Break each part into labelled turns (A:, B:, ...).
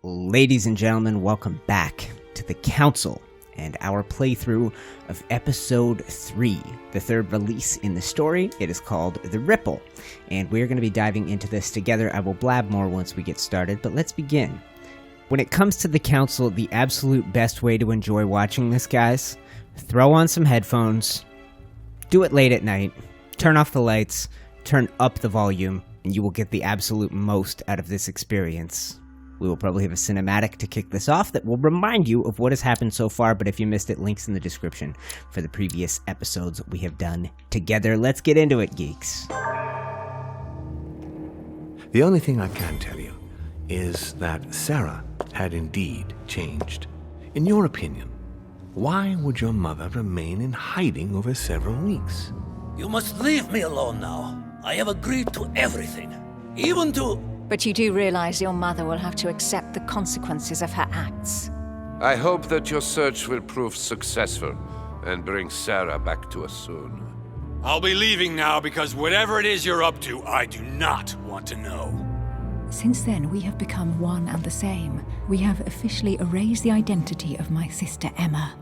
A: Ladies and gentlemen, welcome back to the Council and our playthrough of Episode 3, the third release in the story. It is called The Ripple, and we're going to be diving into this together. I will blab more once we get started, but let's begin. When it comes to the Council, the absolute best way to enjoy watching this, guys, throw on some headphones, do it late at night, turn off the lights, turn up the volume, and you will get the absolute most out of this experience. We will probably have a cinematic to kick this off that will remind you of what has happened so far, but if you missed it, links in the description for the previous episodes we have done together. Let's get into it, geeks.
B: The only thing I can tell you is that Sarah had indeed changed. In your opinion, why would your mother remain in hiding over several weeks?
C: You must leave me alone now. I have agreed to everything, even to...
D: But you do realize your mother will have to accept the consequences of her acts.
E: I hope that your search will prove successful and bring Sarah back to us soon.
F: I'll be leaving now because whatever it is you're up to, I do not want to know.
G: Since then, we have become one and the same. We have officially erased the identity of my sister Emma.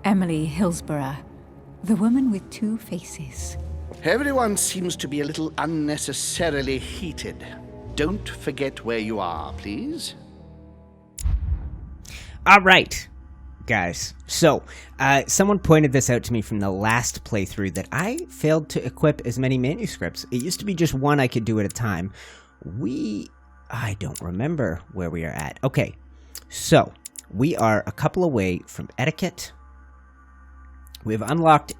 G: Emily Hillsborough, the woman with two faces.
H: Everyone seems to be a little unnecessarily heated. Don't forget where you are, please.
A: All right, guys. So, someone pointed this out to me from the last playthrough that I failed to equip as many manuscripts. It used to be just one I could do at a time. I don't remember where we are at. Okay, so we are a couple away from etiquette. We have unlocked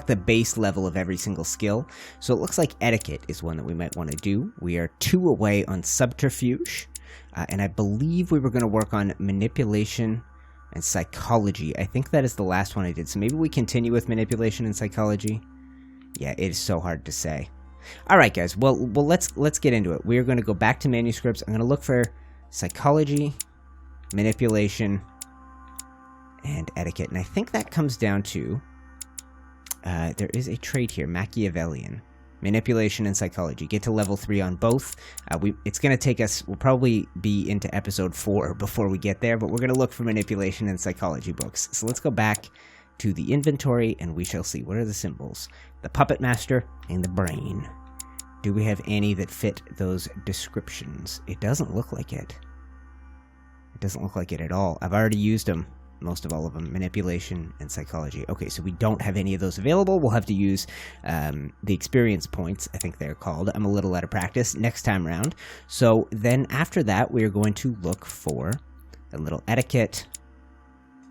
A: the base level of every single skill, so it looks like etiquette is one that we might want to do. We are 2 away on subterfuge, and I believe we were going to work on manipulation and psychology. I think that is the last one I did, so maybe we continue with manipulation and psychology. Yeah, it is so hard to say. All right, guys. Well, let's get into it. We are going to go back to manuscripts. I'm going to look for psychology, manipulation, and etiquette, and I think that comes down to. There is a trait here, Machiavellian. Manipulation and psychology. Get to level 3 on both. It's going to take us, we'll probably be into episode 4 before we get there, but we're going to look for manipulation and psychology books. So let's go back to the inventory, and we shall see. What are the symbols? The Puppet Master and the Brain. Do we have any that fit those descriptions? It doesn't look like it. It doesn't look like it at all. I've already used them. Most of all of them, manipulation and psychology. Okay, so we don't have any of those available. We'll have to use the experience points, I think they're called. I'm a little out of practice next time round. So then after that, we are going to look for a little etiquette,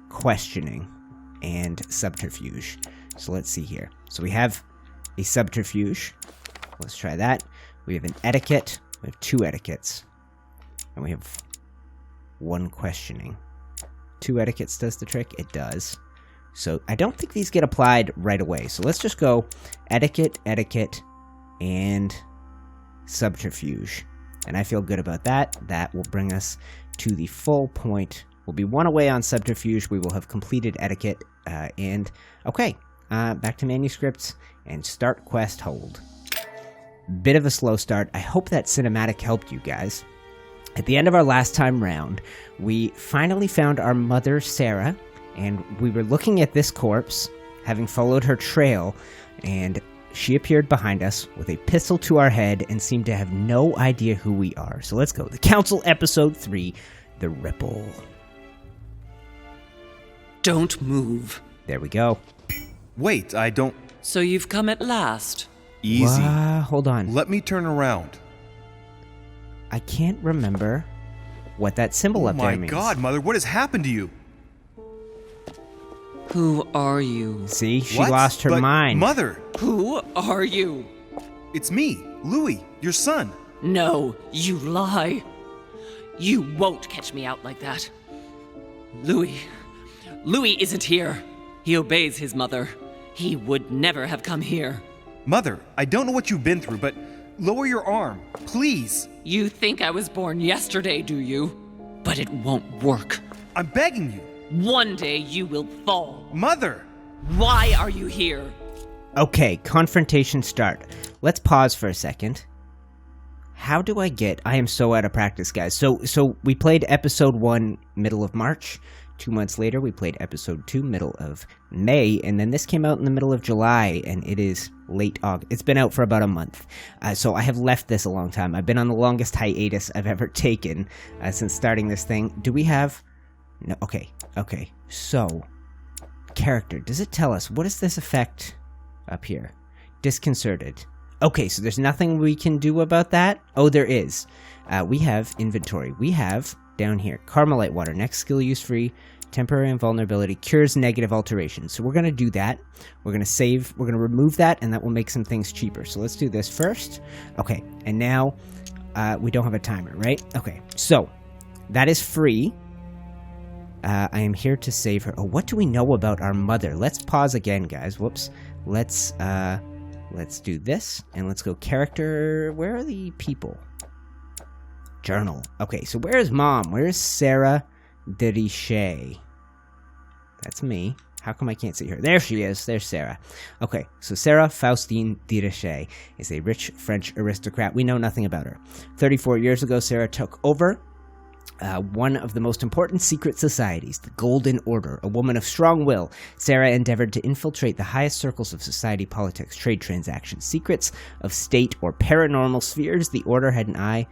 A: questioning, and subterfuge. So let's see here. So we have a subterfuge. Let's try that. We have an etiquette. We have 2 etiquettes. And we have 1 questioning. 2 etiquettes does the trick? It does. So I don't think these get applied right away. So let's just go etiquette, and subterfuge. And I feel good about that. That will bring us to the full point. We'll be 1 away on subterfuge. We will have completed etiquette. Okay, back to manuscripts and start quest hold. Bit of a slow start. I hope that cinematic helped you guys. At the end of our last time round, we finally found our mother, Sarah, and we were looking at this corpse, having followed her trail, and she appeared behind us with a pistol to our head and seemed to have no idea who we are. So let's go. The Council, Episode 3, The Ripple.
I: Don't move.
A: There we go.
J: Wait, I don't...
I: So you've come at last.
J: Easy.
A: Hold on.
J: Let me turn around.
A: I can't remember what that symbol up there means.
J: Oh my God, Mother, what has happened to you?
I: Who are you?
A: See, she
J: What?
A: lost her
J: But,
A: mind.
J: Mother!
I: Who are you?
J: It's me, Louis, your son.
I: No, you lie. You won't catch me out like that. Louis isn't here. He obeys his mother. He would never have come here.
J: Mother, I don't know what you've been through, but lower your arm, please.
I: You think I was born yesterday, do you? But it won't work.
J: I'm begging you.
I: One day you will fall.
J: Mother!
I: Why are you here?
A: Okay, confrontation start. Let's pause for a second. how do I am so out of practice, guys. So we played episode 1 middle of March. 2 months later, we played episode 2 middle of May, and then this came out in the middle of July, and it is late August. It's been out for about a month, so I have left this a long time. I've been on the longest hiatus I've ever taken since starting this thing. Do we have... No, okay. So, character. Does it tell us, what is this effect up here? Disconcerted. Okay, so there's nothing we can do about that? Oh, there is. We have inventory. We have... down here, Carmelite water, next skill use free, temporary invulnerability, cures negative alterations. So we're going to do that. We're going to save, we're going to remove that, and that will make some things cheaper. So let's do this first. Okay, and now we don't have a timer, right? Okay, so that is free. I am here to save her. Oh, what do we know about our mother? Let's pause again, guys. Whoops. Let's do this, and let's go character. Where are the people? Journal. Okay, so where is Mom? Where is Sarah de Richet? That's me. How come I can't see her? There she is. There's Sarah. Okay, so Sarah Faustine de Richet is a rich French aristocrat. We know nothing about her. 34 years ago, Sarah took over one of the most important secret societies, the Golden Order. A woman of strong will, Sarah endeavored to infiltrate the highest circles of society, politics, trade transactions, secrets of state, or paranormal spheres. The Order had an eye...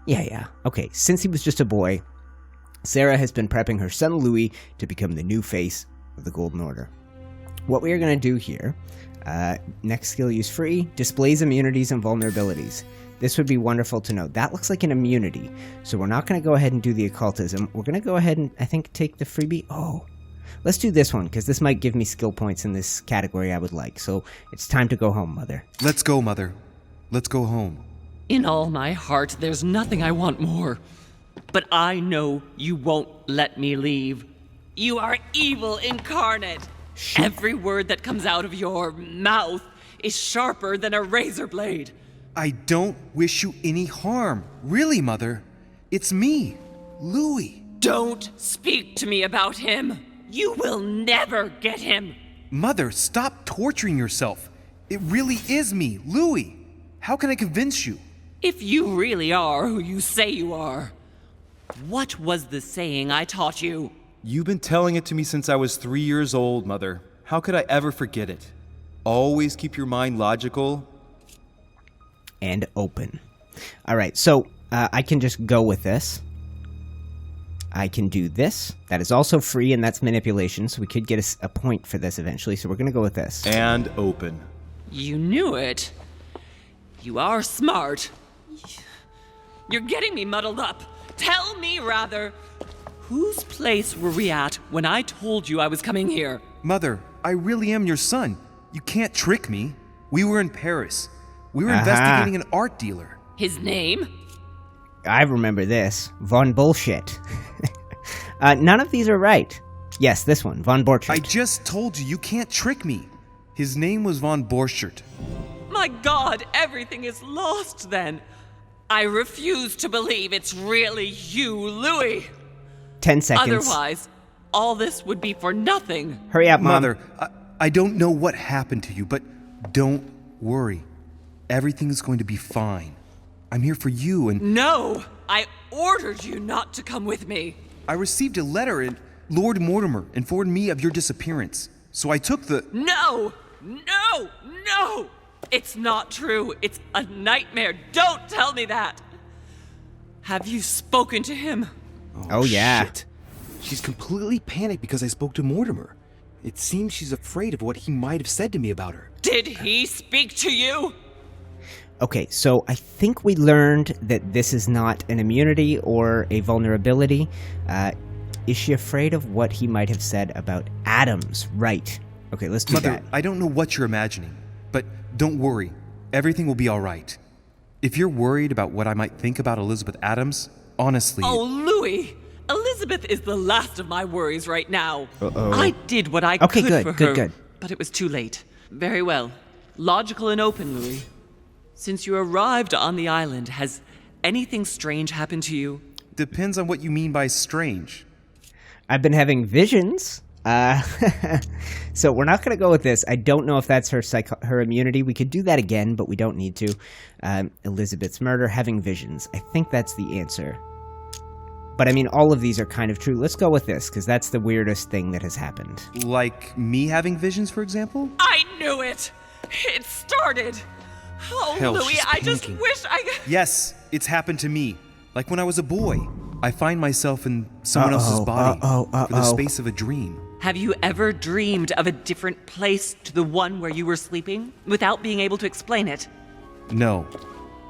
A: Yeah. Okay, since he was just a boy, Sarah has been prepping her son Louis to become the new face of the Golden Order. What we are going to do here, next skill use free, displays immunities and vulnerabilities. This would be wonderful to know. That looks like an immunity, so we're not going to go ahead and do the occultism. We're going to go ahead and, I think, take the freebie. Oh, let's do this one, because this might give me skill points in this category I would like. So it's time to go home, Mother.
J: Let's go, Mother. Let's go home.
I: In all my heart, there's nothing I want more. But I know you won't let me leave. You are evil incarnate. Every word that comes out of your mouth is sharper than a razor blade.
J: I don't wish you any harm. Really, Mother. It's me, Louis.
I: Don't speak to me about him. You will never get him.
J: Mother, stop torturing yourself. It really is me, Louis. How can I convince you?
I: If you really are who you say you are, what was the saying I taught you?
K: You've been telling it to me since I was 3 years old, Mother. How could I ever forget it? Always keep your mind logical
A: and open. All right, so I can just go with this. I can do this. That is also free, and that's manipulation, so we could get a point for this eventually, so we're going to go with this.
K: And open.
I: You knew it. You are smart. You're getting me muddled up. Tell me, rather, whose place were we at when I told you I was coming here?
J: Mother, I really am your son. You can't trick me. We were in Paris. We were investigating an art dealer.
I: His name?
A: I remember this. Von Bullshit. None of these are right. Yes, this one, Von Borchardt.
J: I just told you can't trick me. His name was Von Borchardt.
I: My God, everything is lost then. I refuse to believe it's really you, Louis.
A: 10 seconds.
I: Otherwise, all this would be for nothing.
A: Hurry up, Mom.
J: Mother, I don't know what happened to you, but don't worry. Everything's going to be fine. I'm here for you and...
I: No! I ordered you not to come with me.
J: I received a letter and Lord Mortimer informed me of your disappearance. So I took the...
I: No! It's not true. It's a nightmare. Don't tell me that. Have you spoken to him?
A: Oh yeah.
K: Shit. She's completely panicked because I spoke to Mortimer. It seems she's afraid of what he might have said to me about her.
I: Did he speak to you?
A: Okay, so I think we learned that this is not an immunity or a vulnerability. Is she afraid of what he might have said about atoms? Right. Okay, let's do
J: Mother,
A: that.
J: I don't know what you're imagining, but don't worry. Everything will be all right. If you're worried about what I might think about Elizabeth Adams, honestly...
I: Oh, Louis! Elizabeth is the last of my worries right now.
A: Uh-oh.
I: I did what I could for her,
A: good.
I: But it was too late. Very well. Logical and open, Louis. Since you arrived on the island, has anything strange happened to you?
J: Depends on what you mean by strange.
A: I've been having visions. So we're not going to go with this. I don't know if that's her immunity. We could do that again, but we don't need to. Elizabeth's murder, having visions. I think that's the answer. But I mean, all of these are kind of true. Let's go with this, because that's the weirdest thing that has happened.
K: Like me having visions, for example?
I: I knew it! It started! Oh,
K: Hell,
I: Louis,
K: she's
I: I just
K: panicking.
I: wish I...
K: Yes, it's happened to me. Like when I was a boy. I find myself in someone else's body for the space of a dream.
I: Have you ever dreamed of a different place to the one where you were sleeping, without being able to explain it?
K: No.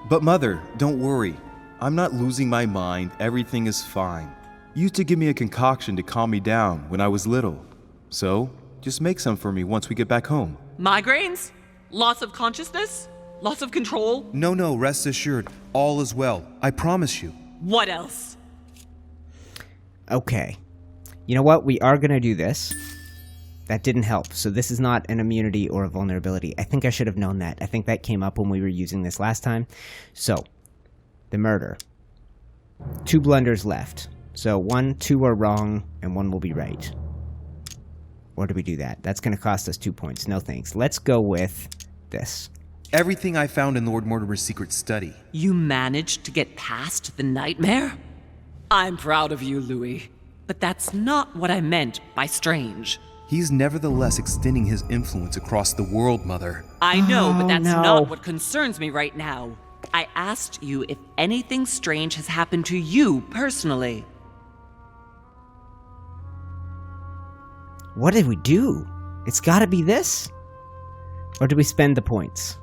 K: But Mother, don't worry. I'm not losing my mind. Everything is fine. You used to give me a concoction to calm me down when I was little. So, just make some for me once we get back home.
I: Migraines? Loss of consciousness? Loss of control?
K: No, rest assured. All is well. I promise you.
I: What else?
A: Okay. You know what? We are going to do this. That didn't help. So this is not an immunity or a vulnerability. I think I should have known that. I think that came up when we were using this last time. So, the murder. 2 blunders left. So 1, 2 are wrong, and 1 will be right. Or do we do that? That's going to cost us 2 points. No thanks. Let's go with this.
K: Everything I found in Lord Mortimer's secret study.
I: You managed to get past the nightmare? I'm proud of you, Louis. But that's not what I meant by strange.
K: He's nevertheless extending his influence across the world, Mother.
I: I know, but that's
A: no.
I: not what concerns me right now. I asked you if anything strange has happened to you personally.
A: What did we do? It's got to be this? Or do we spend the points?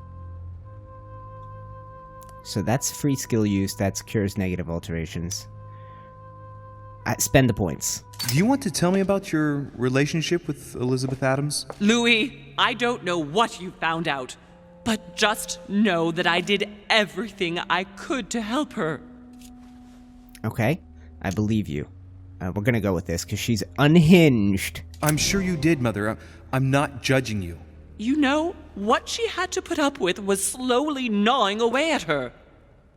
A: So that's free skill use. That's cures negative alterations. Spend the points.
K: Do you want to tell me about your relationship with Elizabeth Adams?
I: Louis, I don't know what you found out, but just know that I did everything I could to help her.
A: Okay, I believe you. We're gonna go with this, because she's unhinged.
K: I'm sure you did, Mother. I'm not judging you.
I: You know, what she had to put up with was slowly gnawing away at her.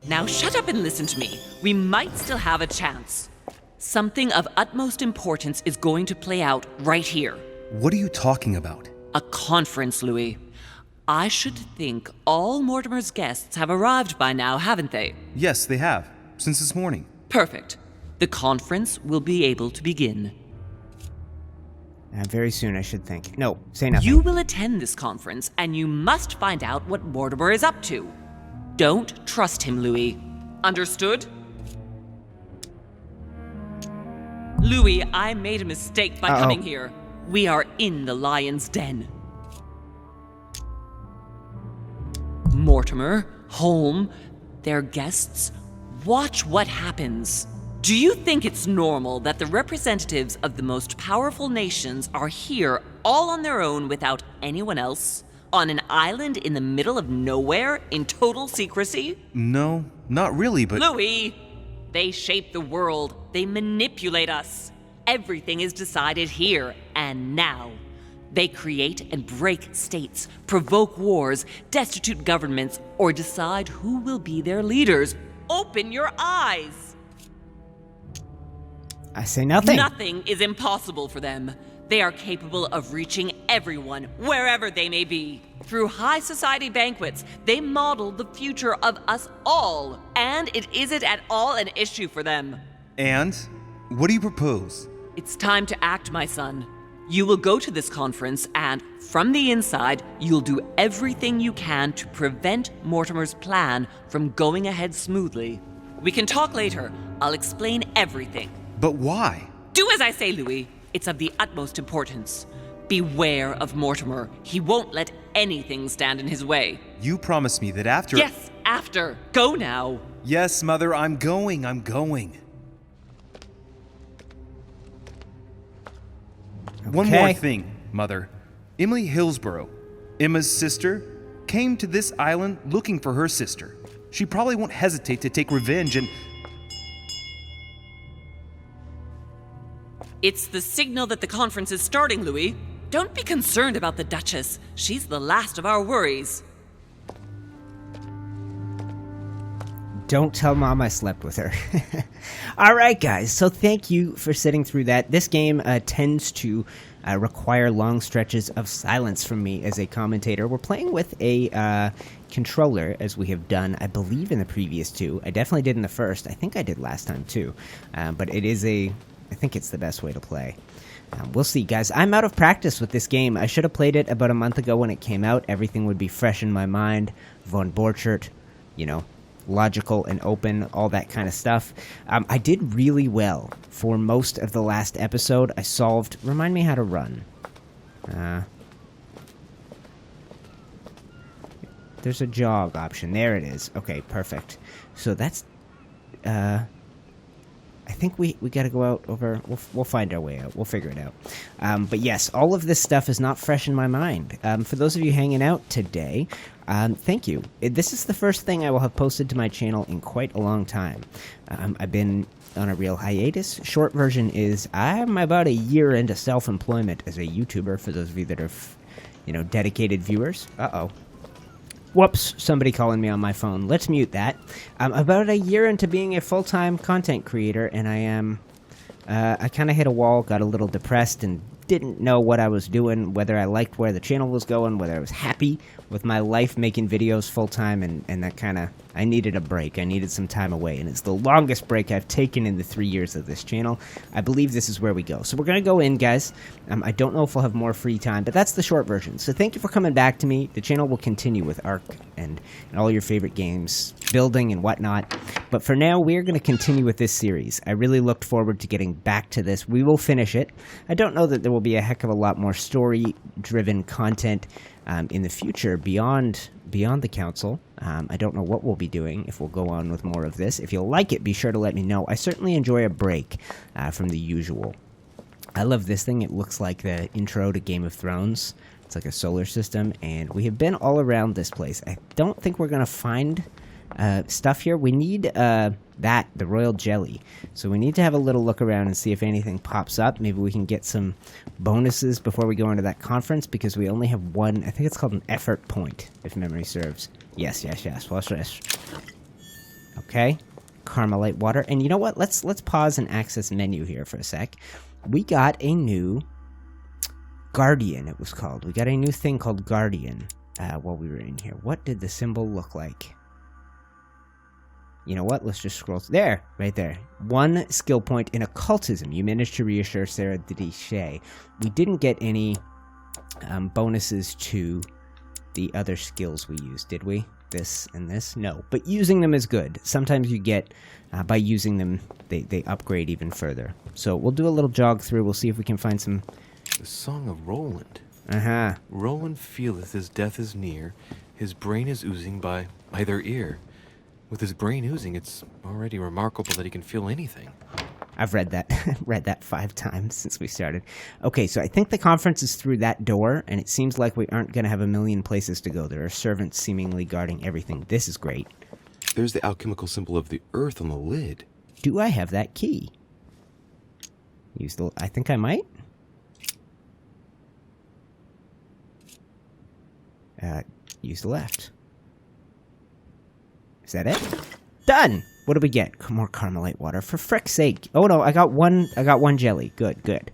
I: Now shut up and listen to me. We might still have a chance. Something of utmost importance is going to play out right here.
K: What are you talking about?
I: A conference, Louis. I should think all Mortimer's guests have arrived by now, haven't they?
K: Yes, they have. Since this morning.
I: Perfect. The conference will be able to begin.
A: Very soon, I should think. No, say nothing.
I: You will attend this conference, and you must find out what Mortimer is up to. Don't trust him, Louis. Understood? Louis, I made a mistake by coming here. We are in the lion's den. Mortimer, Holm, their guests, watch what happens. Do you think it's normal that the representatives of the most powerful nations are here all on their own without anyone else? On an island in the middle of nowhere in total secrecy?
K: No, not really, but...
I: Louis! They shape the world. They manipulate us. Everything is decided here and now. They create and break states, provoke wars, destitute governments, or decide who will be their leaders. Open your eyes!
A: I say nothing.
I: Nothing is impossible for them. They are capable of reaching everyone, wherever they may be. Through high society banquets, they model the future of us all, and it isn't at all an issue for them.
K: And? What do you propose?
I: It's time to act, my son. You will go to this conference, and from the inside, you'll do everything you can to prevent Mortimer's plan from going ahead smoothly. We can talk later. I'll explain everything.
K: But why?
I: Do as I say, Louis. It's of the utmost importance. Beware of Mortimer. He won't let anything stand in his way.
K: You promised me that after...
I: Yes, after. Go now.
K: Yes, Mother, I'm going. One more thing, Mother. Emily Hillsborough, Emma's sister, came to this island looking for her sister. She probably won't hesitate to take revenge and...
I: It's the signal that the conference is starting, Louis. Don't be concerned about the Duchess. She's the last of our worries.
A: Don't tell Mom I slept with her. All right, guys. So thank you for sitting through that. This game tends to require long stretches of silence from me as a commentator. We're playing with a controller, as we have done, I believe, in the previous two. I definitely did in the first. I think I did last time, too. But it is I think it's the best way to play. We'll see, guys. I'm out of practice with this game. I should have played it about a month ago when it came out. Everything would be fresh in my mind. Von Borchert, you know, logical and open, all that kind of stuff. I did really well for most of the last episode. I solved... Remind me how to run. There's a jog option. There it is. Okay, perfect. So that's... I think we gotta go out over... We'll find our way out. We'll figure it out. But yes, all of this stuff is not fresh in my mind. For those of you hanging out today, thank you. This is the first thing I will have posted to my channel in quite a long time. I've been on a real hiatus. Short version is I'm about a year into self-employment as a YouTuber, for those of you that are, you know, dedicated viewers. Uh-oh. Whoops, somebody calling me on my phone. Let's mute that. I'm about a year into being a full-time content creator, and I kind of hit a wall, got a little depressed, and didn't know what I was doing, whether I liked where the channel was going, whether I was happy with my life making videos full-time, and that kind of... I needed a break. I needed some time away, and it's the longest break I've taken in the 3 years of this channel. I believe this is where we go. So we're going to go in, guys. I don't know if we'll have more free time, but that's the short version. So thank you for coming back to me. The channel will continue with Ark and all your favorite games, building and whatnot. But for now, we're going to continue with this series. I really looked forward to getting back to this. We will finish it. I don't know that there will be a heck of a lot more story-driven content in the future beyond the council. I don't know what we'll be doing, if we'll go on with more of this. If you'll like it, be sure to let me know. I certainly enjoy a break from the usual. I love this thing. It looks like the intro to Game of Thrones. It's like a solar system, and we have been all around this place. I don't think we're going to find stuff here. We need the royal jelly. So we need to have a little look around and see if anything pops up. Maybe we can get some bonuses before we go into that conference, because we only have one. I think it's called an effort point, if memory serves. Yes. Watch this. Okay. Carmelite water. And you know what? Let's pause and access menu here for a sec. We got a new Guardian, it was called. We got a new thing called Guardian while we were in here. What did the symbol look like? You know what? Let's just scroll. There, right there. 1 skill point in occultism. You managed to reassure Sarah Richet. We didn't get any bonuses to the other skills we used, did we? This and this? No. But using them is good. Sometimes you get, by using them, they upgrade even further. So we'll do a little jog through. We'll see if we can find some...
B: The Song of Roland.
A: Uh-huh.
B: Roland feeleth his death is near. His brain is oozing by either ear. With his brain oozing, it's already remarkable that he can feel anything.
A: I've read that 5 times since we started. Okay, so I think the conference is through that door, and it seems like we aren't going to have a million places to go. There are servants seemingly guarding everything. This is great.
K: There's the alchemical symbol of the earth on the lid.
A: Do I have that key? I think I might. Use the left. Is that it? Done! What do we get? More Carmelite water. For frick's sake. Oh no, I got one jelly. Good.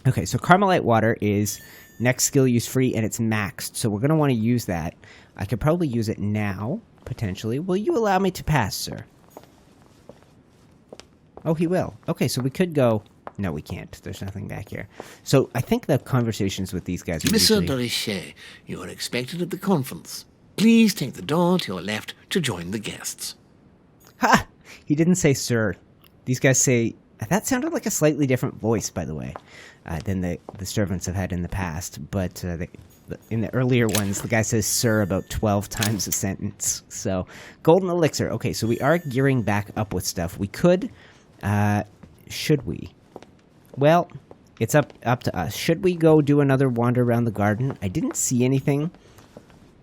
A: Okay, so Carmelite water is next skill use free, and it's maxed. So we're going to want to use that. I could probably use it now, potentially. Will you allow me to pass, sir? Oh, he will. Okay, so we could go... No, we can't. There's nothing back here. So I think the conversations with these guys...
C: Mr. Richet, you are expected at the conference. Please take the door to your left to join the guests.
A: Ha! He didn't say sir. These guys say... That sounded like a slightly different voice, by the way, than the servants have had in the past. But in the earlier ones, the guy says sir about 12 times a sentence. So, golden elixir. Okay, so we are gearing back up with stuff. We could... should we? Well, it's up to us. Should we go do another wander around the garden? I didn't see anything.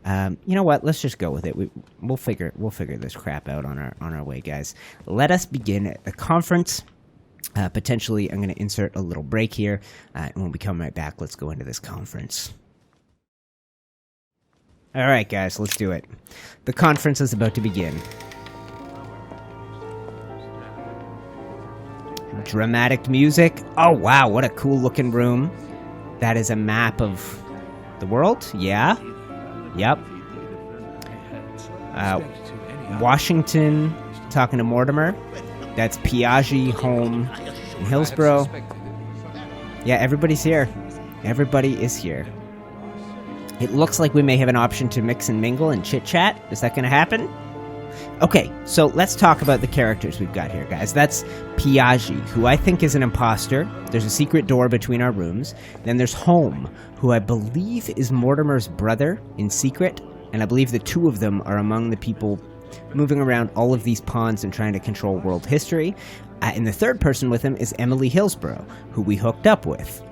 A: You know what? Let's just go with it. We'll figure this crap out on our way, guys. Let us begin at the conference. Potentially, I'm going to insert a little break here, and when we come right back, let's go into this conference. All right, guys, let's do it. The conference is about to begin. Dramatic music. Oh, wow, what a cool-looking room. that is a map of the world? Yeah. Yep. Washington talking to Mortimer. That's Piaggi, Holm, and Hillsborough. Yeah, everybody's here. Everybody is here. It looks like we may have an option to mix and mingle and chit-chat. Is that going to happen? Okay, so let's talk about the characters we've got here, guys. That's Piaggi, who I think is an imposter. There's a secret door between our rooms. Then there's Holm, who I believe is Mortimer's brother in secret. And I believe the two of them are among the people moving around all of these pawns and trying to control world history. And the third person with him is Emily Hillsborough, who we hooked up with.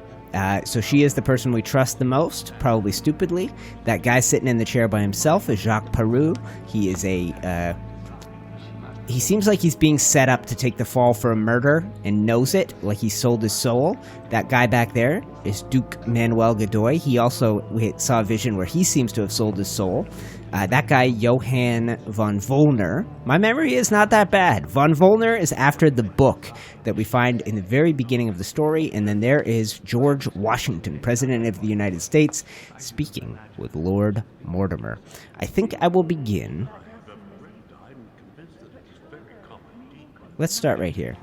A: So she is the person we trust the most, probably stupidly. That guy sitting in the chair by himself is Jacques Peroux. He is he seems like he's being set up to take the fall for a murder and knows it, like he sold his soul. That guy back there is Duke Manuel Godoy. We saw a vision where he seems to have sold his soul. That guy, Johann von Wollner, my memory is not that bad. Von Wollner is after the book that we find in the very beginning of the story, and then there is George Washington, President of the United States, speaking with Lord Mortimer. I think I will begin. Let's start right here.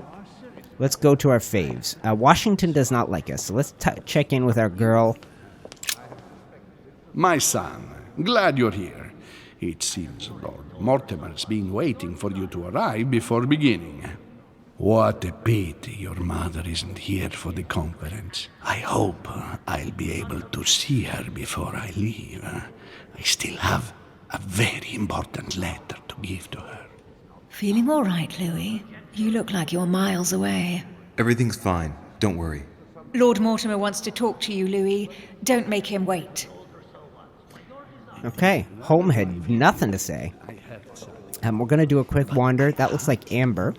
A: Let's go to our faves. Washington does not like us, so let's check in with our girl.
L: My son, glad you're here. It seems Lord Mortimer's been waiting for you to arrive before beginning. What a pity your mother isn't here for the conference. I hope I'll be able to see her before I leave. I still have a very important letter to give to her.
G: Feeling all right, Louis? You look like you're miles away.
J: Everything's fine. Don't worry.
G: Lord Mortimer wants to talk to you, Louis. Don't make him wait.
A: Okay, Holm had nothing to say. We're going to do a quick wander. That looks like amber.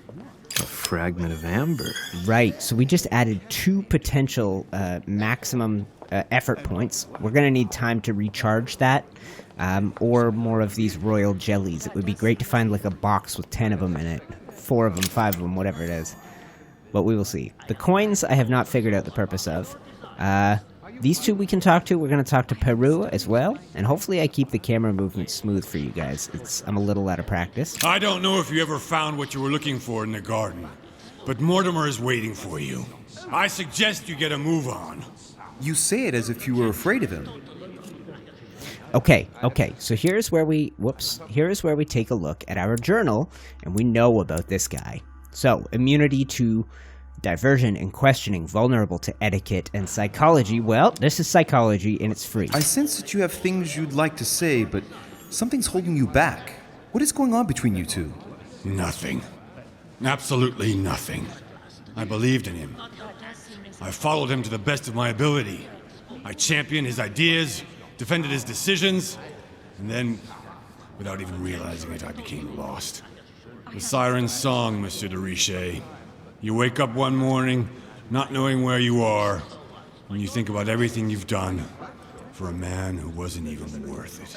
B: A fragment of amber.
A: Right, so we just added 2 potential maximum effort points. We're going to need time to recharge that, or more of these royal jellies. It would be great to find like a box with 10 of them in it. 4 of them, 5 of them, whatever it is. But we will see. The coins I have not figured out the purpose of. These 2 we can talk to. We're going to talk to Peroux as well. And hopefully I keep the camera movement smooth for you guys. I'm a little out of practice.
F: I don't know if you ever found what you were looking for in the garden, but Mortimer is waiting for you. I suggest you get a move on.
J: You say it as if you were afraid of him.
A: Okay, so here's where we take a look at our journal, and we know about this guy. So, immunity to diversion and questioning, vulnerable to etiquette and psychology. Well, this is psychology, and it's free.
J: I sense that you have things you'd like to say, but something's holding you back. What is going on between you two?
F: Nothing. Absolutely nothing. I believed in him. I followed him to the best of my ability. I championed his ideas, defended his decisions, and then, without even realizing it, I became lost. The siren's song, Monsieur de Richet. You wake up one morning, not knowing where you are, when you think about everything you've done for a man who wasn't even worth it.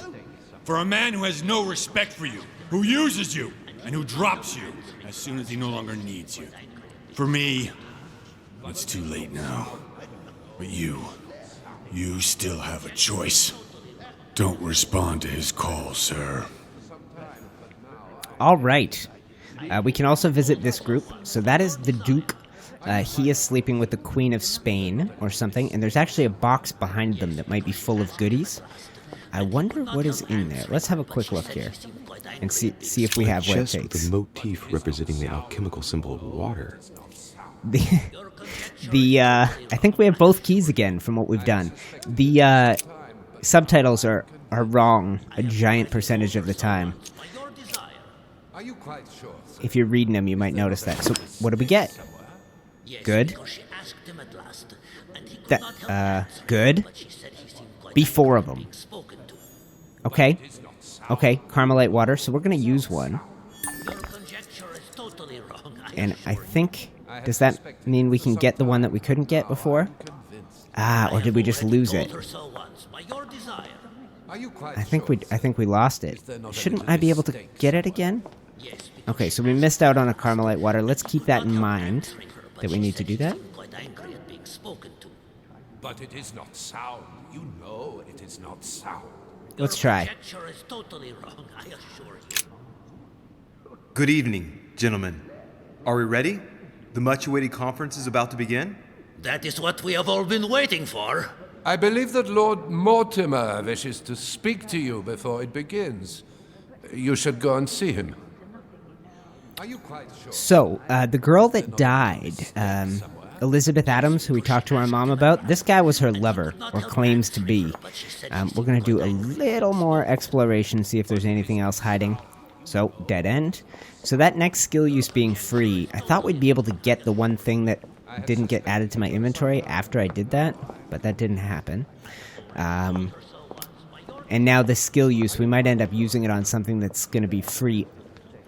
F: For a man who has no respect for you, who uses you, and who drops you as soon as he no longer needs you. For me, it's too late now. But you still have a choice. Don't respond to his call, sir.
A: All right. We can also visit this group. So that is the Duke. He is sleeping with the Queen of Spain or something. And there's actually a box behind them that might be full of goodies. I wonder what is in there. Let's have a quick look here and see if we have what it takes.
B: With a motif representing the alchemical symbol of water.
A: I think we have both keys again from what we've done. The subtitles are wrong a giant percentage of the time. If you're reading them, you might notice that. So, what do we get? Good. Good. Be 4 of them. Okay. Carmelite water. So we're going to use one. And I think... Does that mean we can get the one that we couldn't get before? Or did we just lose it? I think we lost it. Shouldn't I be able to get it again? Okay, so we missed out on a Carmelite water. Let's keep that in mind, that we need to do that.
E: But it is not sound. You know it is not sound.
A: Let's try.
M: Conjecture is totally wrong, I assure you.
J: Good evening, gentlemen. Are we ready? The much-awaited conference is about to begin?
M: That is what we have all been waiting for.
E: I believe that Lord Mortimer wishes to speak to you before it begins. You should go and see him. Are you quite sure?
A: So, the girl that died, Elizabeth Adams, who we talked to our mom about, this guy was her lover, or claims to be. We're going to do a little more exploration, see if there's anything else hiding. So, dead end. So that next skill use being free, I thought we'd be able to get the one thing that didn't get added to my inventory after I did that, but that didn't happen. And now the skill use, we might end up using it on something that's going to be free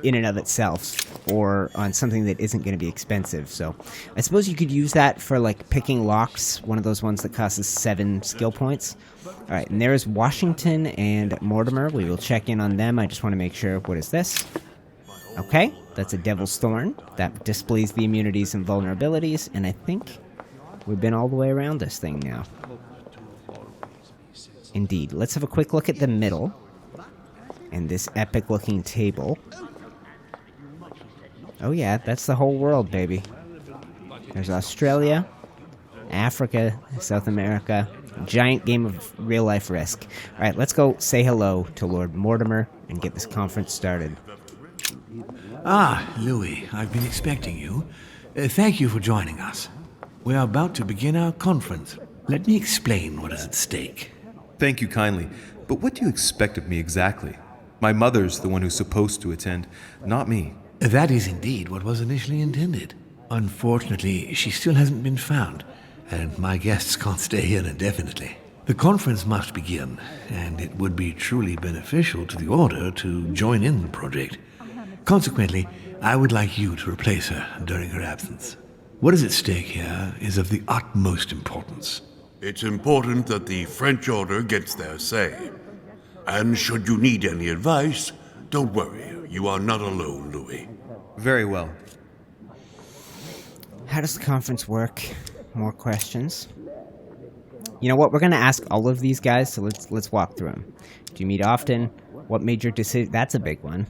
A: in and of itself, or on something that isn't going to be expensive. So I suppose you could use that for like picking locks, one of those ones that costs us 7 skill points. Alright, and there's Washington and Mortimer. We will check in on them. I just want to make sure. What is this? Okay, that's a Devil's Thorn. That displays the immunities and vulnerabilities, and I think we've been all the way around this thing now. Indeed. Let's have a quick look at the middle and this epic-looking table. Oh yeah, that's the whole world, baby. There's Australia, Africa, South America. Giant game of real-life Risk. Alright, let's go say hello to Lord Mortimer and get this conference started.
B: Ah, Louis, I've been expecting you. Thank you for joining us. We are about to begin our conference. Let me explain what is at stake.
K: Thank you kindly, but what do you expect of me exactly? My mother's the one who's supposed to attend, not me.
B: That is indeed what was initially intended. Unfortunately, she still hasn't been found, and my guests can't stay here indefinitely. The conference must begin, and it would be truly beneficial to the Order to join in the project. Consequently, I would like you to replace her during her absence. What is at stake here is of the utmost importance.
N: It's important that the French Order gets their say. And should you need any advice, don't worry, you are not alone, Louis.
K: Very well.
A: How does the conference work? More questions? You know what? We're going to ask all of these guys, so let's walk through them. Do you meet often? What major decision? That's a big one.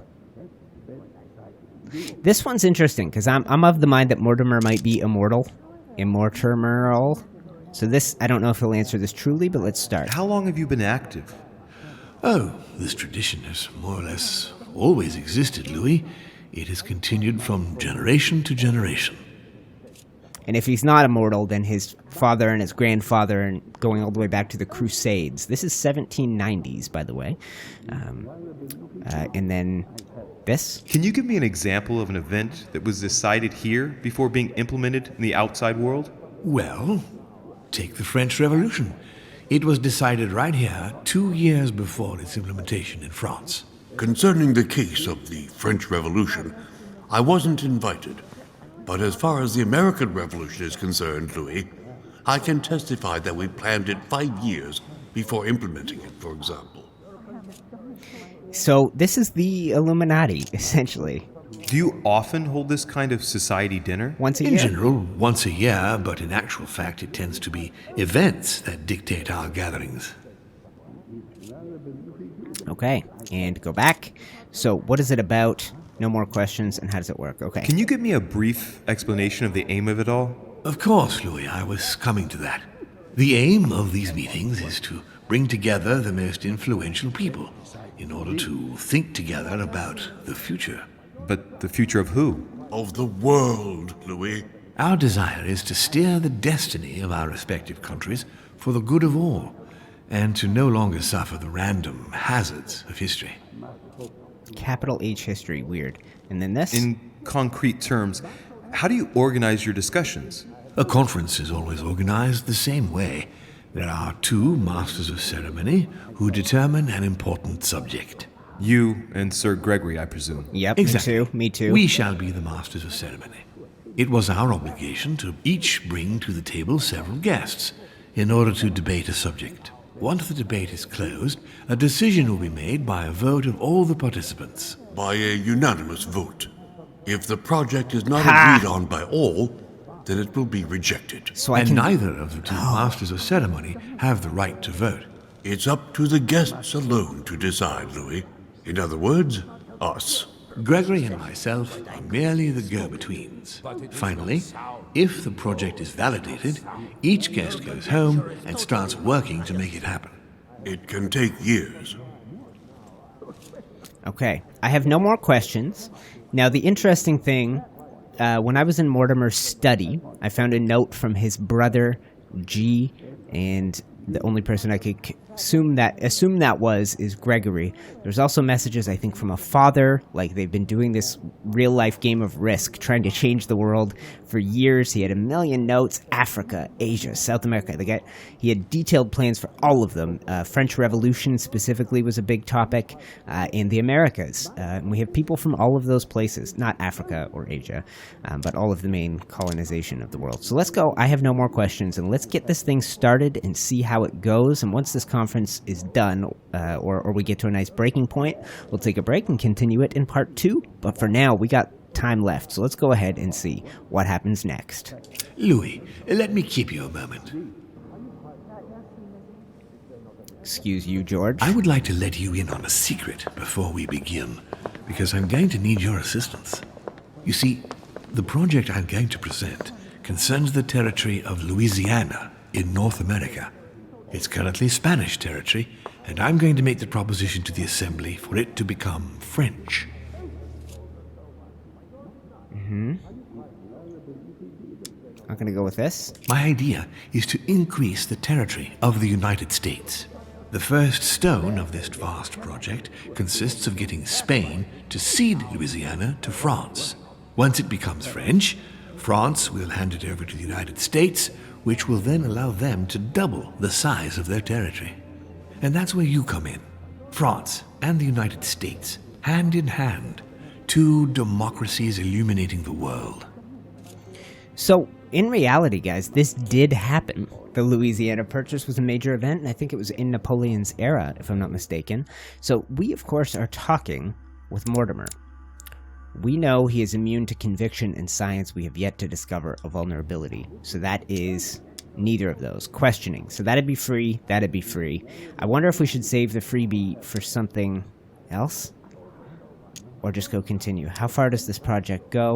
A: This one's interesting, because I'm of the mind that Mortimer might be immortal. Immortimeral. So this, I don't know if he'll answer this truly, but let's start.
K: How long have you been active?
B: Oh, this tradition has more or less always existed, Louis. It has continued from generation to generation.
A: And if he's not immortal, then his father and his grandfather, and going all the way back to the Crusades. This is 1790s, by the way. And then this.
K: Can you give me an example of an event that was decided here before being implemented in the outside world?
B: Well, take the French Revolution. It was decided right here 2 years before its implementation in France.
N: Concerning the case of the French Revolution, I wasn't invited. But as far as the American Revolution is concerned, Louis, I can testify that we planned it 5 years before implementing it, for example.
A: So this is the Illuminati, essentially.
K: Do you often hold this kind of society dinner?
A: Once a year?
B: In general, once a year, but in actual fact it tends to be events that dictate our gatherings.
A: Okay, and go back. So what is it about? No more questions, and how does it work? Okay.
K: Can you give me a brief explanation of the aim of it all?
B: Of course, Louis, I was coming to that. The aim of these meetings is to bring together the most influential people in order to think together about the future.
K: But the future of who?
N: Of the world, Louis.
B: Our desire is to steer the destiny of our respective countries for the good of all, and to no longer suffer the random hazards of history.
A: Capital H history, weird. And then this?
K: In concrete terms, how do you organize your discussions?
B: A conference is always organized the same way. There are 2 masters of ceremony who determine an important subject.
K: You and Sir Gregory, I presume.
A: Yep,
B: exactly.
A: Me too.
B: We shall be the masters of ceremony. It was our obligation to each bring to the table several guests in order to debate a subject. Once the debate is closed, a decision will be made by a vote of all the participants.
N: By a unanimous vote. If the project is not agreed on by all, then it will be rejected.
A: So I
B: and
A: can...
B: neither of the two masters of ceremony have the right to vote.
N: It's up to the guests alone to decide, Louis. In other words, us.
B: Gregory and myself are merely the go-betweens. Finally, if the project is validated, each guest goes home and starts working to make it happen.
N: It can take years.
A: Okay, I have no more questions. Now, the interesting thing, when I was in Mortimer's study, I found a note from his brother, G, and the only person I could assume that was is Gregory. There's also messages, I think, from a father, like they've been doing this real-life game of Risk, trying to change the world for years. He had a million notes, Africa, Asia, South America. He had detailed plans for all of them. French Revolution specifically was a big topic, and the Americas. And we have people from all of those places, not Africa or Asia, but all of the main colonization of the world. So let's go. I have no more questions, and let's get this thing started and see how it goes. And once this conference is done, or we get to a nice breaking point, we'll take a break and continue it in part 2. But for now, we got time left, so let's go ahead and see what happens next.
B: Louis, let me keep you a moment.
A: Excuse you, George.
B: I would like to let you in on a secret before we begin, because I'm going to need your assistance. You see, the project I'm going to present concerns the territory of Louisiana in North America. It's currently Spanish territory, and I'm going to make the proposition to the Assembly for it to become French.
A: I'm going to go with this.
B: My idea is to increase the territory of the United States. The first stone of this vast project consists of getting Spain to cede Louisiana to France. Once it becomes French, France will hand it over to the United States, which will then allow them to double the size of their territory. And that's where you come in. France and the United States, hand in hand, two democracies illuminating the world.
A: So, in reality, guys, this did happen. The Louisiana Purchase was a major event, and I think it was in Napoleon's era, if I'm not mistaken. So, we, of course, are talking with Mortimer. We know he is immune to conviction and science. We have yet to discover a vulnerability. So that is neither of those. Questioning. So that'd be free. That'd be free. I wonder if we should save the freebie for something else? Or just go continue. How far does this project go?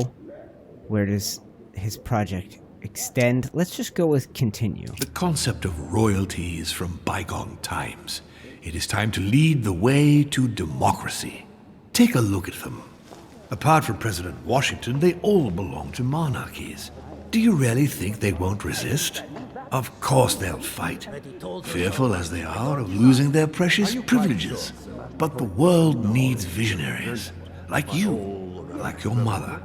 A: Where does his project extend? Let's just go with continue.
B: The concept of royalty is from bygone times. It is time to lead the way to democracy. Take a look at them. Apart from President Washington, they all belong to monarchies. Do you really think they won't resist? Of course they'll fight, fearful as they are of losing their precious privileges. But the world needs visionaries, like you, like your mother.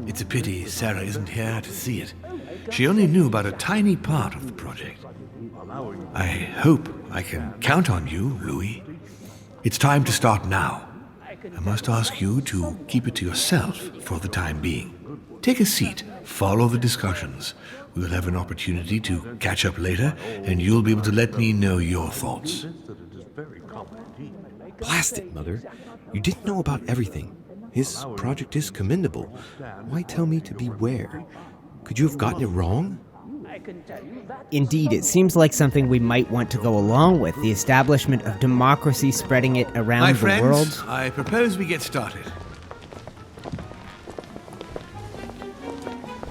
B: It's a pity Sarah isn't here to see it. She only knew about a tiny part of the project. I hope I can count on you, Louis. It's time to start now. I must ask you to keep it to yourself for the time being. Take a seat, follow the discussions. We will have an opportunity to catch up later, and you'll be able to let me know your thoughts.
K: Blast it, Mother. You didn't know about everything. His project is commendable. Why tell me to beware? Could you have gotten it wrong?
A: Indeed, it seems like something we might want to go along with. The establishment of democracy, spreading it around
B: My
A: the
B: friends,
A: world.
B: I propose we get started.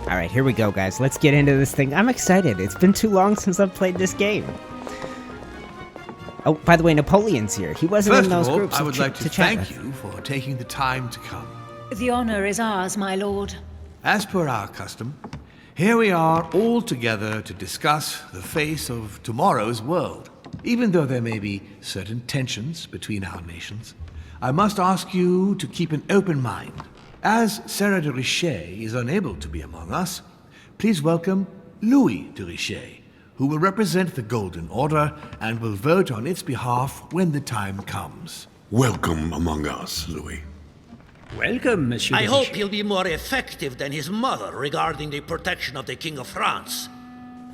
A: All right, here we go, guys. Let's get into this thing. I'm excited. It's been too long since I've played this game. Oh, by the way, Napoleon's here. He wasn't
B: First
A: in those
B: of all,
A: groups
B: I would like to
A: chat
B: thank
A: with.
B: you for taking the time to come.
D: The honor is ours, my lord.
B: As per our custom, here we are all together to discuss the face of tomorrow's world. Even though there may be certain tensions between our nations, I must ask you to keep an open mind. As Sarah de Richet is unable to be among us, please welcome Louis de Richet, who will represent the Golden Order and will vote on its behalf when the time comes.
N: Welcome among us, Louis.
M: Welcome, Monsieur.
C: I
M: de
C: hope
M: Richet.
C: he'll be more effective than his mother regarding the protection of the King of France.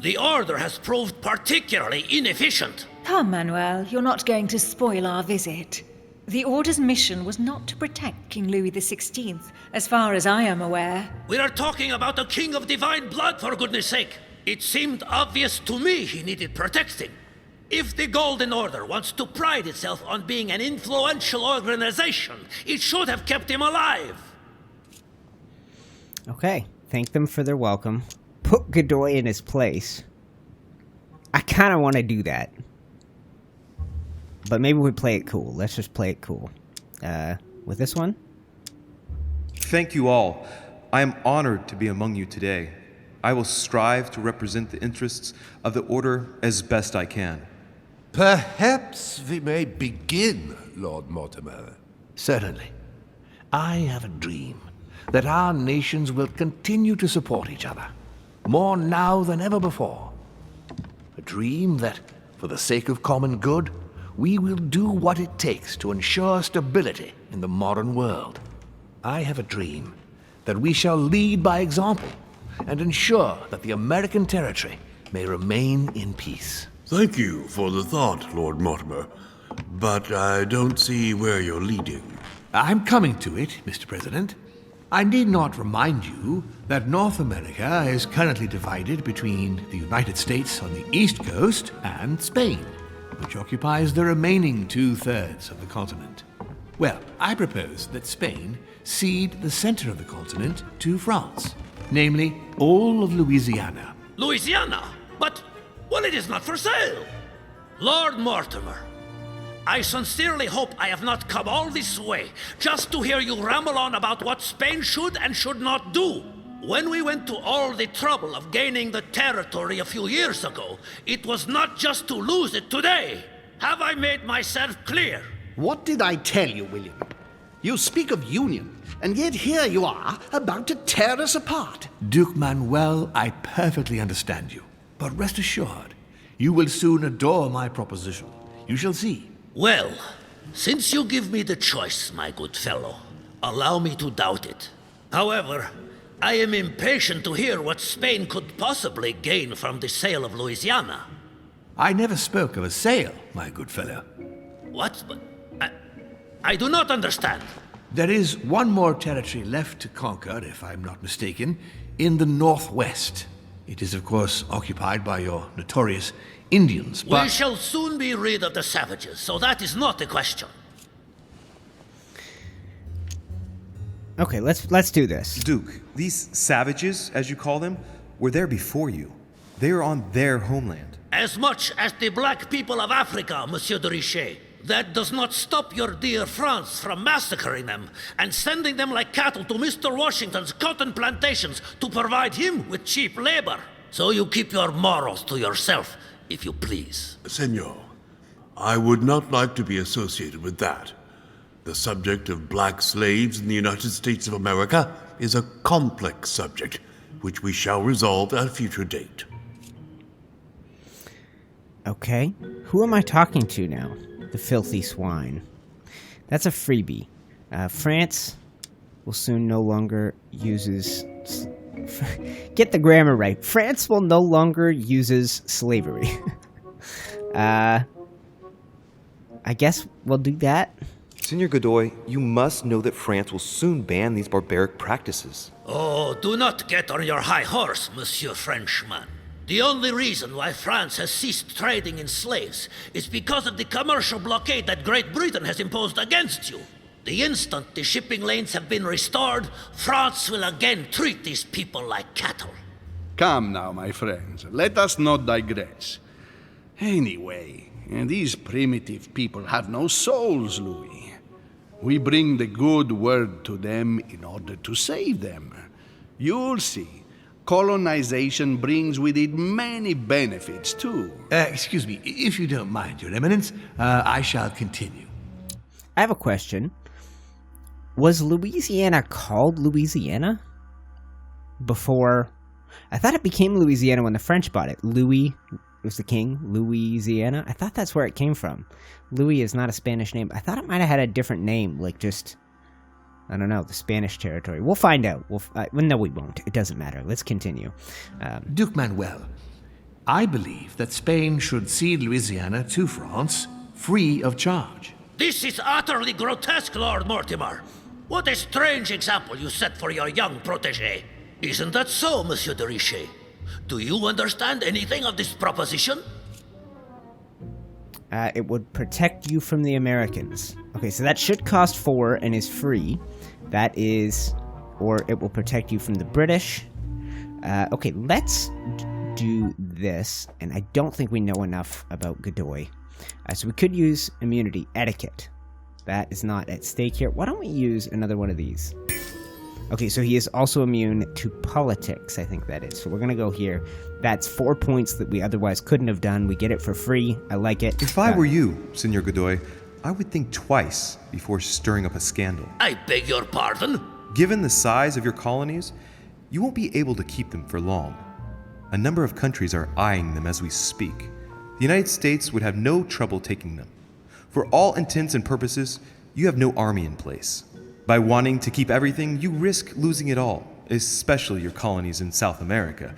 C: The Order has proved particularly inefficient.
D: Come, Manuel, you're not going to spoil our visit.
O: The Order's mission was not to protect King Louis XVI, as far as I am aware.
M: We are talking about a king of divine blood, for goodness sake. It seemed obvious to me he needed protecting. If the Golden Order wants to pride itself on being an influential organization, it should have kept him alive.
A: Okay, thank them for their welcome. Put Godoy in his place. I kind of want to do that. But maybe we play it cool. Let's just play it cool. With this one?
J: Thank you all. I am honored to be among you today. I will strive to represent the interests of the Order as best I can.
E: Perhaps we may begin, Lord Mortimer.
B: Certainly. I have a dream that our nations will continue to support each other, more now than ever before. A dream that, for the sake of common good, we will do what it takes to ensure stability in the modern world. I have a dream that we shall lead by example and ensure that the American territory may remain in peace.
N: Thank you for the thought, Lord Mortimer, but I don't see where you're leading.
B: I'm coming to it, Mr. President. I need not remind you that North America is currently divided between the United States on the east coast and Spain, which occupies the remaining 2/3 of the continent. Well, I propose that Spain cede the center of the continent to France, namely all of Louisiana.
M: Louisiana? But, well, it is not for sale. Lord Mortimer, I sincerely hope I have not come all this way just to hear you ramble on about what Spain should and should not do. When we went to all the trouble of gaining the territory a few years ago, it was not just to lose it today. Have I made myself clear?
H: What did I tell you, William? You speak of union, and yet here you are, about to tear us apart.
B: Duke Manuel, I perfectly understand you. But rest assured, you will soon adore my proposition. You shall see.
M: Well, since you give me the choice, my good fellow, allow me to doubt it. However, I am impatient to hear what Spain could possibly gain from the sale of Louisiana.
B: I never spoke of a sale, my good fellow.
M: What? I do not understand.
B: There is one more territory left to conquer, if I'm not mistaken, in the northwest. It is, of course, occupied by your notorious Indians, but...
M: We shall soon be rid of the savages, so that is not a question.
A: Okay, let's do this.
J: Duke, these savages, as you call them, were there before you. They are on their homeland.
M: As much as the black people of Africa, Monsieur de Richet. That does not stop your dear France from massacring them and sending them like cattle to Mr. Washington's cotton plantations to provide him with cheap labor. So you keep your morals to yourself, if you please.
N: Senor, I would not like to be associated with that. The subject of black slaves in the United States of America is a complex subject, which we shall resolve at a future date.
A: Okay, who am I talking to now? The filthy swine. That's a freebie. France will soon no longer uses... Get the grammar right. France will no longer uses slavery. I guess we'll do that.
J: Senor Godoy, you must know that France will soon ban these barbaric practices.
M: Oh, do not get on your high horse, Monsieur Frenchman. The only reason why France has ceased trading in slaves is because of the commercial blockade that Great Britain has imposed against you. The instant the shipping lanes have been restored, France will again treat these people like cattle.
L: Come now, my friends, let us not digress. Anyway, these primitive people have no souls, Louis. We bring the good word to them in order to save them. You'll see. Colonization brings with it many benefits, too.
B: Excuse me, if you don't mind, Your Eminence, I shall continue.
A: I have a question. Was Louisiana called Louisiana? Before... I thought it became Louisiana when the French bought it. Louis was the king. Louisiana? I thought that's where it came from. Louis is not a Spanish name. I thought it might have had a different name, like just... I don't know, the Spanish territory. We'll find out. No, we won't. It doesn't matter. Let's continue.
B: Duke Manuel, I believe that Spain should cede Louisiana to France free of charge.
M: This is utterly grotesque, Lord Mortimer. What a strange example you set for your young protégé. Isn't that so, Monsieur de Richet? Do you understand anything of this proposition?
A: It would protect you from the Americans. Okay, so that should cost 4 and is free. That is... Or it will protect you from the British. Okay, let's do this. And I don't think we know enough about Godoy. So we could use immunity etiquette. That is not at stake here. Why don't we use another one of these? Okay, so he is also immune to politics, I think that is. So we're going to go here. That's 4 points that we otherwise couldn't have done. We get it for free. I like it.
J: If I were you, Senor Godoy, I would think twice before stirring up a scandal.
M: I beg your pardon?
J: Given the size of your colonies, you won't be able to keep them for long. A number of countries are eyeing them as we speak. The United States would have no trouble taking them. For all intents and purposes, you have no army in place. By wanting to keep everything, you risk losing it all, especially your colonies in South America,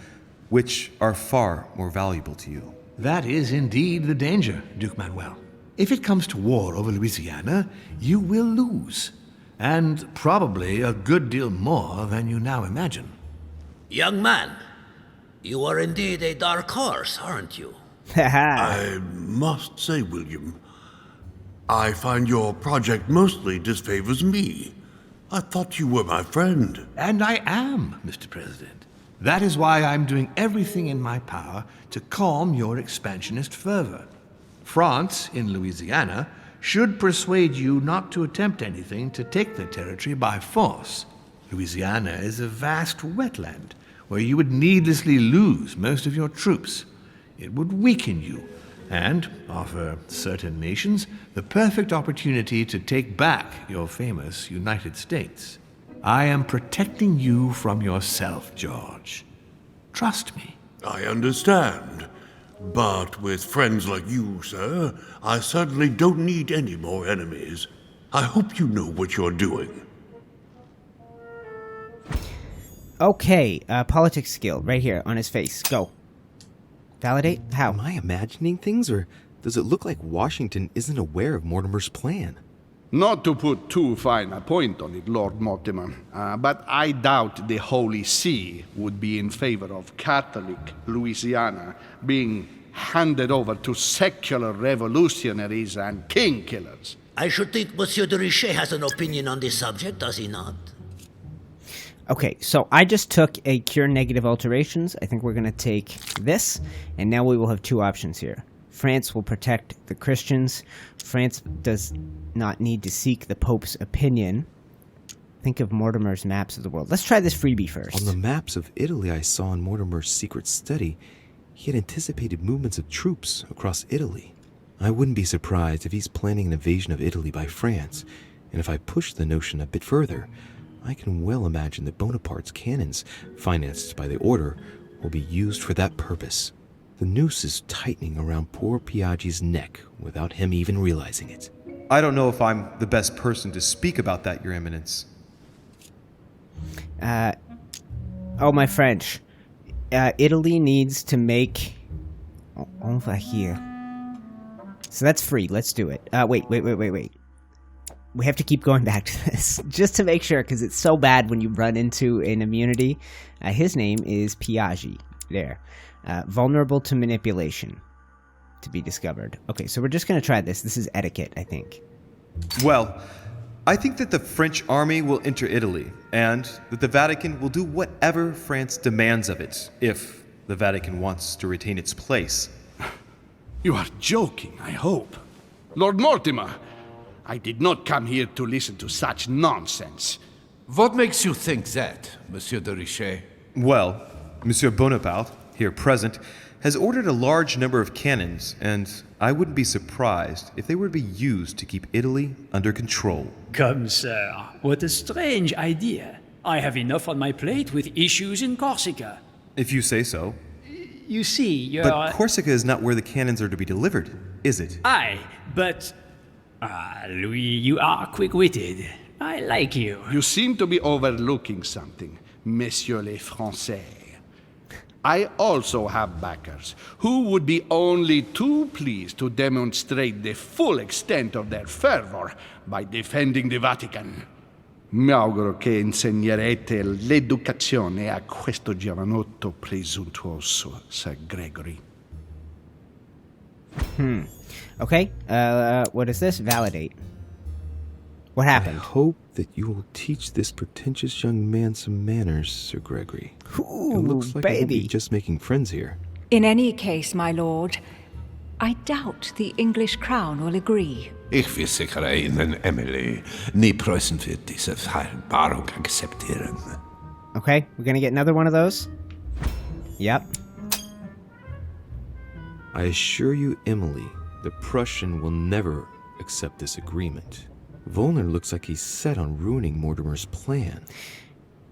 J: which are far more valuable to you.
B: That is indeed the danger, Duke Manuel. If it comes to war over Louisiana, you will lose. And probably a good deal more than you now imagine.
M: Young man, you are indeed a dark horse, aren't you?
N: I must say, William, I find your project mostly disfavors me. I thought you were my friend.
B: And I am, Mr. President. That is why I'm doing everything in my power to calm your expansionist fervor. France, in Louisiana, should persuade you not to attempt anything to take the territory by force. Louisiana is a vast wetland where you would needlessly lose most of your troops. It would weaken you and offer certain nations the perfect opportunity to take back your famous United States. I am protecting you from yourself, George. Trust me.
N: I understand. But with friends like you, sir, I certainly don't need any more enemies. I hope you know what you're doing.
A: Okay, politics skill, right here, on his face. Go. Validate? How?
K: Am I imagining things, or does it look like Washington isn't aware of Mortimer's plan?
L: Not to put too fine a point on it, Lord Mortimer, but I doubt the Holy See would be in favor of Catholic Louisiana being handed over to secular revolutionaries and king killers.
M: I should think Monsieur de Richet has an opinion on this subject, does he not?
A: Okay, so I just took a cure negative alterations. I think we're going to take this, and now we will have two options here. France will protect the Christians. France does not need to seek the Pope's opinion. Think of Mortimer's maps of the world. Let's try this freebie first.
K: On the maps of Italy I saw in Mortimer's secret study, he had anticipated movements of troops across Italy. I wouldn't be surprised if he's planning an invasion of Italy by France, and if I push the notion a bit further, I can well imagine that Bonaparte's cannons, financed by the Order, will be used for that purpose. The noose is tightening around poor Piaggi's neck without him even realizing it.
J: I don't know if I'm the best person to speak about that, Your Eminence.
A: Oh, my French. Italy needs to make... over here. So that's free. Let's do it. Wait. We have to keep going back to this, just to make sure, because it's so bad when you run into an immunity. His name is Piaggi. There. Vulnerable to manipulation. To be discovered. Okay, so we're just going to try this. This is etiquette, I think.
J: Well, I think that the French army will enter Italy, and that the Vatican will do whatever France demands of it, if the Vatican wants to retain its place.
L: You are joking, I hope. Lord Mortimer, I did not come here to listen to such nonsense.
E: What makes you think that, Monsieur de Richet?
J: Well, Monsieur Bonaparte, here present, has ordered a large number of cannons, and I wouldn't be surprised if they were to be used to keep Italy under control.
P: Come, sir, what a strange idea. I have enough on my plate with issues in Corsica.
J: If you say so.
P: You see, you're...
J: But Corsica is not where the cannons are to be delivered, is it?
P: Aye, but... Louis, you are quick-witted. I like you.
L: You seem to be overlooking something, Messieurs les Français. I also have backers who would be only too pleased to demonstrate the full extent of their fervor by defending the Vatican. Mi auguro che insegnerete l'educazione a questo giovanotto presuntuoso, Sir Gregory.
A: Okay, what is this? Validate. What happened?
J: I hope that you will teach this pretentious young man some manners, Sir Gregory.
A: Ooh,
J: it looks like
A: baby.
J: I won't be just making friends here.
G: In any case, my lord, I doubt the English crown will agree.
E: Ich versichere Ihnen, Emily, nie Preußen wird diese Vereinbarung akzeptieren.
A: Okay, we're gonna get another one of those? Yep.
J: I assure you, Emily, the Prussian will never accept this agreement. Volner looks like he's set on ruining Mortimer's plan.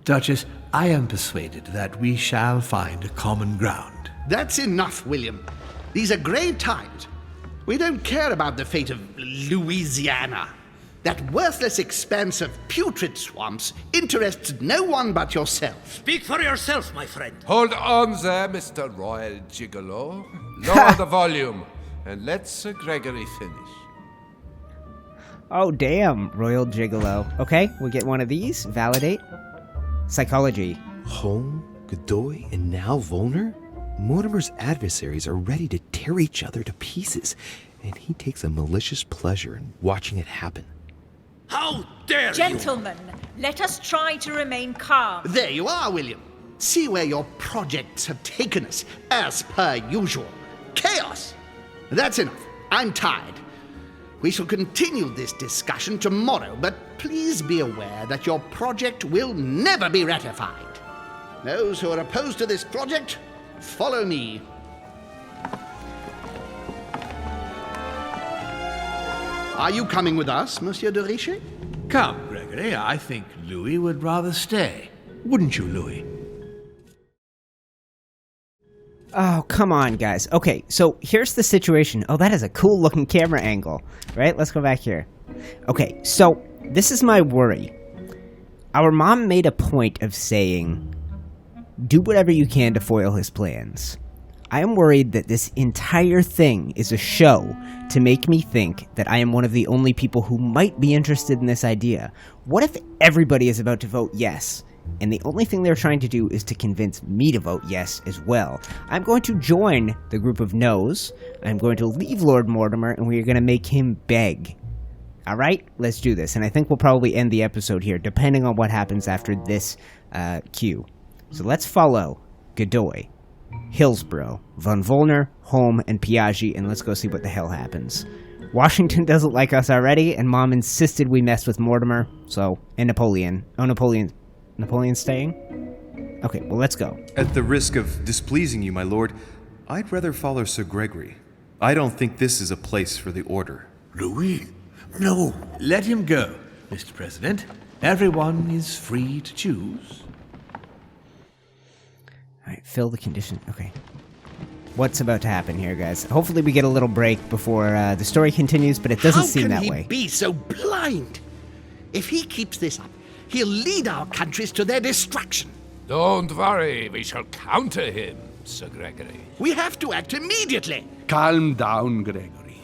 B: Duchess, I am persuaded that we shall find a common ground.
H: That's enough, William. These are grave times. We don't care about the fate of Louisiana. That worthless expanse of putrid swamps interests no one but yourself.
M: Speak for yourself, my friend.
E: Hold on there, Mr. Royal Gigolo. Lower the volume, and let Sir Gregory finish.
A: Oh, damn, Royal Gigolo. Okay, we'll get one of these. Validate. Psychology.
J: Holm, Godoy, and now Volner? Mortimer's adversaries are ready to tear each other to pieces, and he takes a malicious pleasure in watching it happen.
M: How dare you!
O: Gentlemen, let us try to remain calm.
H: There you are, William. See where your projects have taken us, as per usual. Chaos! That's enough. I'm tired. We shall continue this discussion tomorrow, but please be aware that your project will never be ratified. Those who are opposed to this project, follow me. Are you coming with us, Monsieur de Richet?
B: Come, Gregory, I think Louis would rather stay. Wouldn't you, Louis?
A: Oh, come on, guys. Okay, so here's the situation. Oh, that is a cool looking camera angle, right? Let's go back here. Okay, so this is my worry. Our mom made a point of saying, do whatever you can to foil his plans. I am worried that this entire thing is a show to make me think that I am one of the only people who might be interested in this idea. What if everybody is about to vote yes? And the only thing they're trying to do is to convince me to vote yes as well. I'm going to join the group of no's. I'm going to leave Lord Mortimer, and we're going to make him beg. Alright, let's do this. And I think we'll probably end the episode here, depending on what happens after this cue. So let's follow Godoy, Hillsborough, von Volner, Holm, and Piaggi, and let's go see what the hell happens. Washington doesn't like us already, and Mom insisted we mess with Mortimer, so, and Napoleon. Oh, Napoleon's staying? Okay, well, let's go.
K: At the risk of displeasing you, my lord, I'd rather follow Sir Gregory. I don't think this is a place for the order.
N: Louis? No.
B: Let him go, Mr. President. Everyone is free to choose.
A: Alright, fill the condition. Okay. What's about to happen here, guys? Hopefully we get a little break before the story continues, but it doesn't seem that way.
H: How can he be so blind? If he keeps this up, he'll lead our countries to their destruction.
E: Don't worry, we shall counter him, Sir Gregory.
H: We have to act immediately.
L: Calm down, Gregory.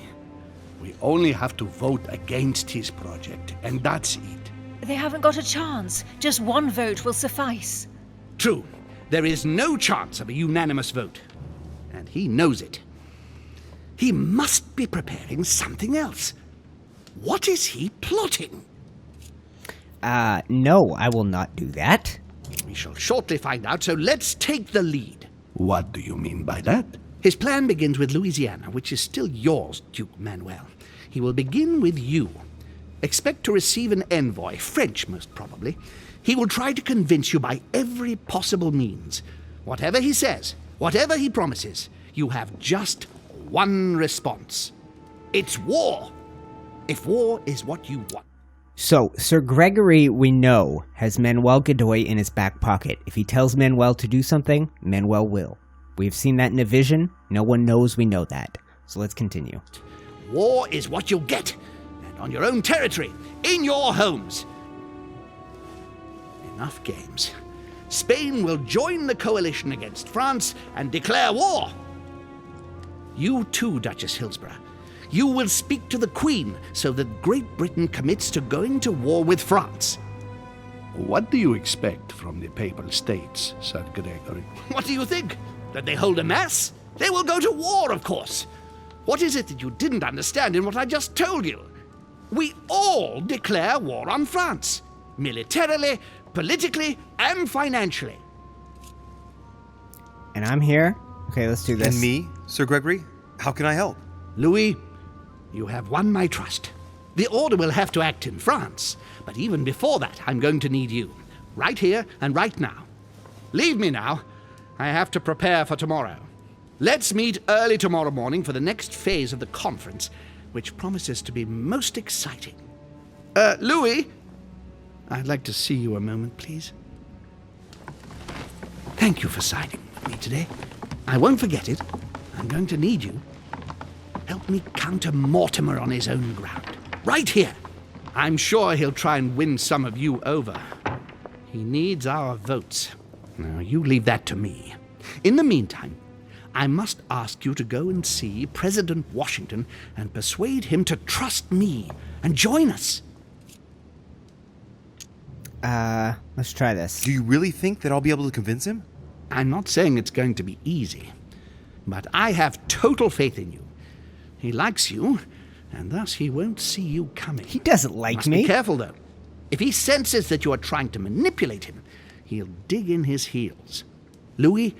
L: We only have to vote against his project, and that's it.
O: They haven't got a chance. Just one vote will suffice.
H: True. There is no chance of a unanimous vote. And he knows it. He must be preparing something else. What is he plotting?
A: No, I will not do that.
H: We shall shortly find out, so let's take the lead.
L: What do you mean by that?
H: His plan begins with Louisiana, which is still yours, Duke Manuel. He will begin with you. Expect to receive an envoy, French most probably. He will try to convince you by every possible means. Whatever he says, whatever he promises, you have just one response. It's war. If war is what you want.
A: So, Sir Gregory, we know, has Manuel Godoy in his back pocket. If he tells Manuel to do something, Manuel will. We've seen that in a vision. No one knows we know that. So let's continue.
H: War is what you'll get. And on your own territory, in your homes. Enough games. Spain will join the coalition against France and declare war. You too, Duchess Hillsborough. You will speak to the Queen so that Great Britain commits to going to war with France.
L: What do you expect from the Papal States, Sir Gregory?
H: What do you think? That they hold a mass? They will go to war, of course. What is it that you didn't understand in what I just told you? We all declare war on France. Militarily, politically, and financially.
A: And I'm here. Okay, let's do this.
K: And me, Sir Gregory? How can I help?
H: Louis, you have won my trust. The Order will have to act in France, but even before that, I'm going to need you. Right here and right now. Leave me now. I have to prepare for tomorrow. Let's meet early tomorrow morning for the next phase of the conference, which promises to be most exciting. Louis, I'd like to see you a moment, please. Thank you for siding with me today. I won't forget it. I'm going to need you. Help me counter Mortimer on his own ground. Right here. I'm sure he'll try and win some of you over. He needs our votes. Now, you leave that to me. In the meantime, I must ask you to go and see President Washington and persuade him to trust me and join us.
A: Let's try this.
K: Do you really think that I'll be able to convince him?
H: I'm not saying it's going to be easy, but I have total faith in you. He likes you, and thus he won't see you coming.
A: He doesn't like me.
H: Be careful, though. If he senses that you are trying to manipulate him, he'll dig in his heels. Louis,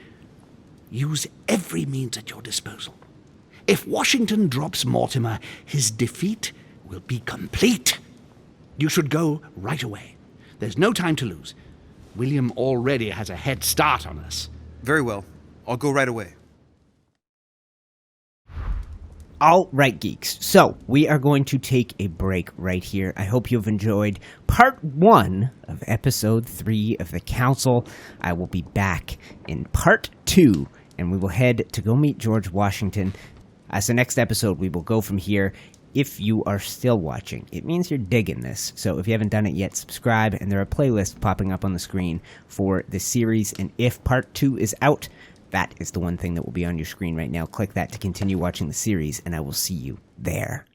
H: use every means at your disposal. If Washington drops Mortimer, his defeat will be complete. You should go right away. There's no time to lose. William already has a head start on us.
K: Very well. I'll go right away.
A: All right, geeks. So, we are going to take a break right here. I hope you've enjoyed part 1 of episode 3 of the Council. I will be back in part 2, and we will head to go meet George Washington. As the next episode, we will go from here. If you are still watching, it means you're digging this. So if you haven't done it yet, subscribe, and there are playlists popping up on the screen for the series. And if part 2 is out, that is the one thing that will be on your screen right now. Click that to continue watching the series, and I will see you there.